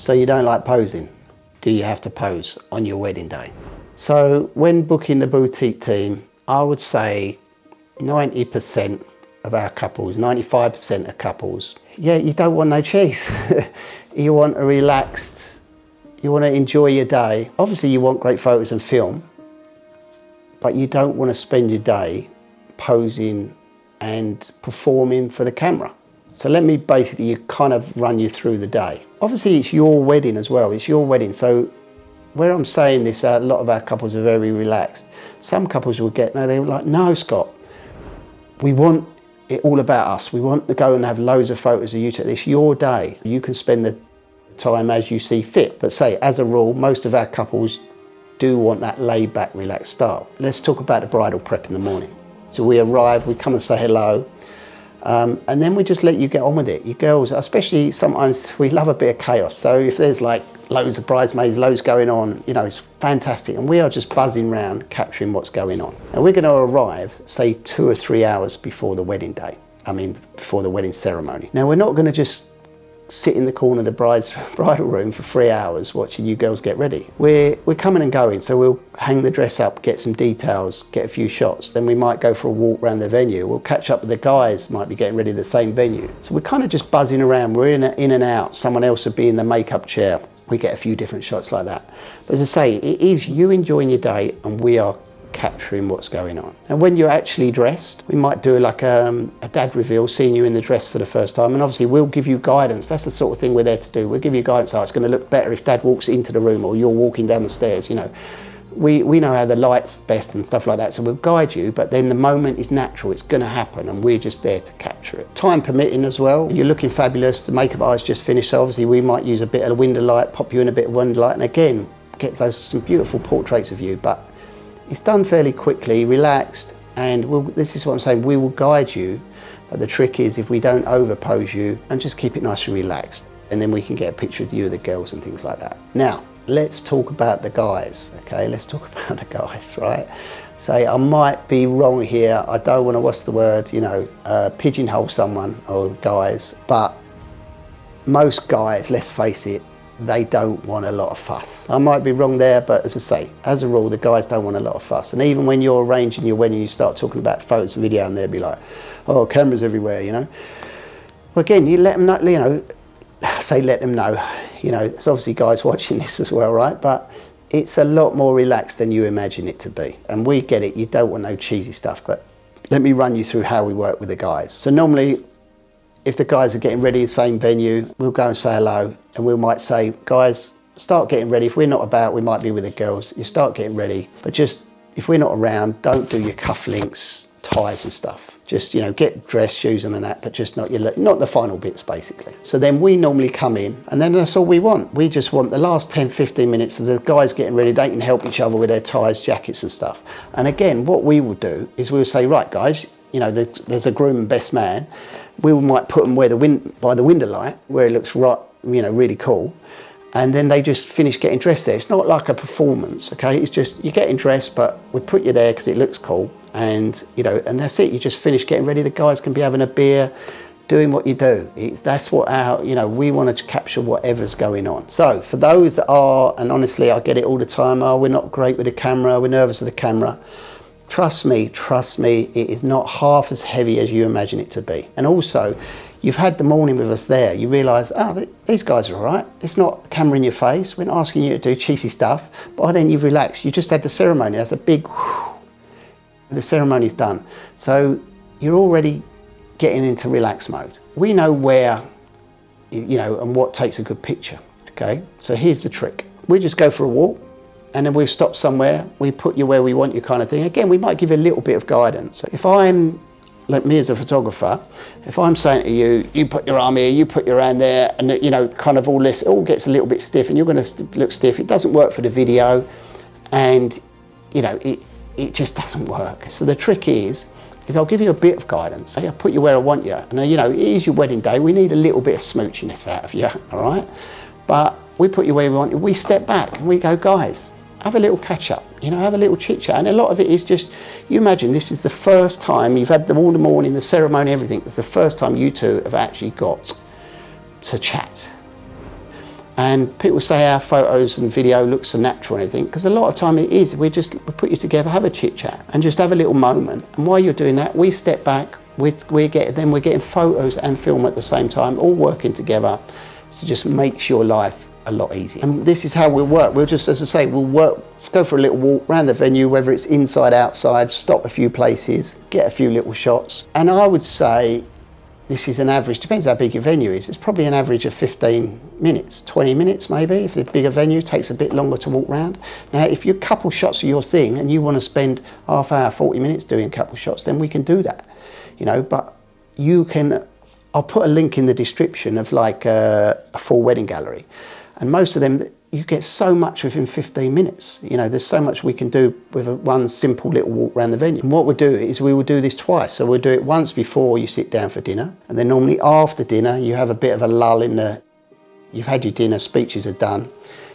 So you don't like posing? Do you have to pose on your wedding day? So when booking the boutique team, I would say 90% of our couples, 95% of couples, yeah, you don't want no cheese. You want a relaxed, you want to enjoy your day. Obviously you want great photos and film, but you don't want to spend your day posing and performing for the camera. So let me basically kind of run you through the day. Obviously it's your wedding as well, it's your wedding. So where I'm saying this, a lot of our couples are very relaxed. Some couples will get, no, they're like, no, Scott, we want it all about us. We want to go and have loads of photos of you. It's your day. You can spend the time as you see fit. But say, as a rule, most of our couples do want that laid back, relaxed style. Let's talk about the bridal prep in the morning. So we arrive, we come and say hello, and then we just let you get on with it. You girls, especially sometimes we love a bit of chaos. So if there's like loads of bridesmaids, loads going on, you know, it's fantastic. And we are just buzzing around, capturing what's going on. And we're going to arrive, say 2 or 3 hours before the wedding day. Before the wedding ceremony. Now we're not going to just sit in the corner of the bridal room for 3 hours watching you girls get ready. We're coming and going, so we'll hang the dress up, get some details, get a few shots, then we might go for a walk around the venue. We'll catch up with the guys, might be getting ready at the same venue. So we're kind of just buzzing around, we're in and out, someone else will be in the makeup chair. We get a few different shots like that. But as I say, it is you enjoying your day and we are capturing what's going on. And when you're actually dressed, we might do like a dad reveal, seeing you in the dress for the first time, and obviously we'll give you guidance. That's the sort of thing we're there to do. We'll give you guidance. Oh, it's going to look better if dad walks into the room or you're walking down the stairs, you know. We know how the light's best and stuff like that, so we'll guide you, but then the moment is natural, it's going to happen, and we're just there to capture it. Time permitting as well, you're looking fabulous, the makeup artist just finished, so obviously we might use a bit of window light, pop you in a bit of window light, and again, get some beautiful portraits of you, but it's done fairly quickly, relaxed, and this is what I'm saying, we will guide you, but the trick is if we don't overpose you and just keep it nice and relaxed, and then we can get a picture of you and the girls and things like that. Now, let's talk about the guys, okay? Let's talk about the guys, right? Say, I might be wrong here, I don't want to, what's the word, you know, pigeonhole someone or guys, but most guys, let's face it, they don't want a lot of fuss. I might be wrong there, but as I say, as a rule, the guys don't want a lot of fuss. And even when you're arranging your wedding, you start talking about photos and video, and they'll be like, oh, cameras everywhere, you know? Well, again, you let them know, you know, let them know, you know, it's obviously guys watching this as well, right? But it's a lot more relaxed than you imagine it to be. And we get it, you don't want no cheesy stuff, but let me run you through how we work with the guys. So normally, if the guys are getting ready in the same venue, we'll go and say hello, and we might say, guys, start getting ready. If we're not about, we might be with the girls. You start getting ready, but just, if we're not around, don't do your cufflinks, ties and stuff. Just, you know, get dress, shoes and that, but just not the final bits, basically. So then we normally come in, and then that's all we want. We just want the last 10, 15 minutes of the guys getting ready. They can help each other with their ties, jackets and stuff. And again, what we will do is we'll say, right, guys, you know, there's a groom and best man. We might put them by the window light, where it looks right, you know, really cool. And then they just finish getting dressed there. It's not like a performance, okay? It's just, you're getting dressed, but we put you there because it looks cool. And, you know, and that's it. You just finish getting ready. The guys can be having a beer, doing what you do. That's what you know, we want to capture whatever's going on. So for those that are, and honestly, I get it all the time, oh, we're not great with the camera, we're nervous with the camera. Trust me, it is not half as heavy as you imagine it to be. And also, you've had the morning with us there, you realise, oh, these guys are all right. It's not a camera in your face, we're not asking you to do cheesy stuff, but then you've relaxed. You just had the ceremony, that's a big whoosh. The ceremony's done. So you're already getting into relax mode. We know where, you know, and what takes a good picture, okay? So here's the trick. We just go for a walk, and then we've stopped somewhere, we put you where we want you kind of thing. Again, we might give you a little bit of guidance. If I'm, like me as a photographer, if I'm saying to you, you put your arm here, you put your hand there, and you know, kind of all this, it all gets a little bit stiff and you're gonna look stiff, it doesn't work for the video, and you know, it just doesn't work. So the trick is I'll give you a bit of guidance. I'll put you where I want you. And you know, it is your wedding day, we need a little bit of smoochiness out of you, all right? But we put you where we want you, we step back and we go, guys, have a little catch up, you know, have a little chit chat. And a lot of it is just, you imagine this is the first time you've had all the morning, the ceremony, everything. It's the first time you two have actually got to chat. And people say our photos and video looks so natural and everything, because a lot of time it is. We put you together, have a chit chat and just have a little moment. And while you're doing that, we step back, we're getting photos and film at the same time, all working together to just makes your life a lot easier. And this is how we'll work. We'll just, as I say, go for a little walk around the venue, whether it's inside, outside, stop a few places, get a few little shots. And I would say this is an average, depends how big your venue is, it's probably an average of 15 minutes, 20 minutes maybe. If the bigger venue takes a bit longer to walk around. Now, if you're couple shots are your thing and you want to spend half hour, 40 minutes doing couple shots, then we can do that, you know, but you can, I'll put a link in the description of like a full wedding gallery. And most of them, you get so much within 15 minutes. You know, there's so much we can do with one simple little walk around the venue. And what we'll do is we will do this twice. So we'll do it once before you sit down for dinner. And then normally after dinner, you have a bit of a lull you've had your dinner, speeches are done.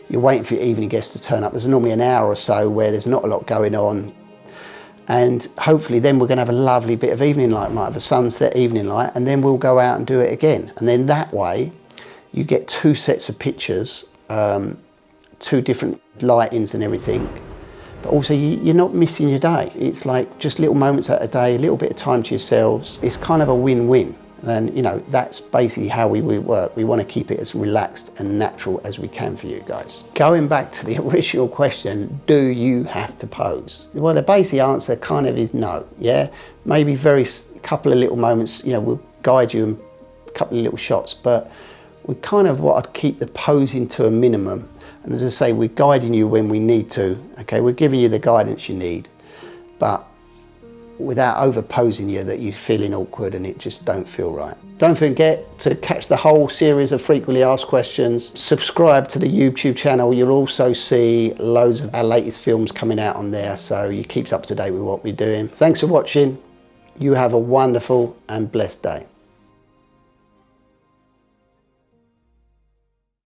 You're waiting for your evening guests to turn up. There's normally an hour or so where there's not a lot going on. And hopefully then we're going to have a lovely bit of evening light, might have a sunset evening light, and then we'll go out and do it again. And then that way, you get two sets of pictures, two different lightings and everything, but also you're not missing your day. It's like just little moments out of the day, a little bit of time to yourselves. It's kind of a win-win. And you know, that's basically how we work. We want to keep it as relaxed and natural as we can for you guys. Going back to the original question, do you have to pose? Well, the basic answer kind of is no, yeah? Maybe couple of little moments, you know, we'll guide you in a couple of little shots, but we kind of want to keep the posing to a minimum. And as I say, we're guiding you when we need to, okay? We're giving you the guidance you need, but without over posing you that you're feeling awkward and it just don't feel right. Don't forget to catch the whole series of frequently asked questions. Subscribe to the YouTube channel. You'll also see loads of our latest films coming out on there, so you keep up to date with what we're doing. Thanks for watching. You have a wonderful and blessed day.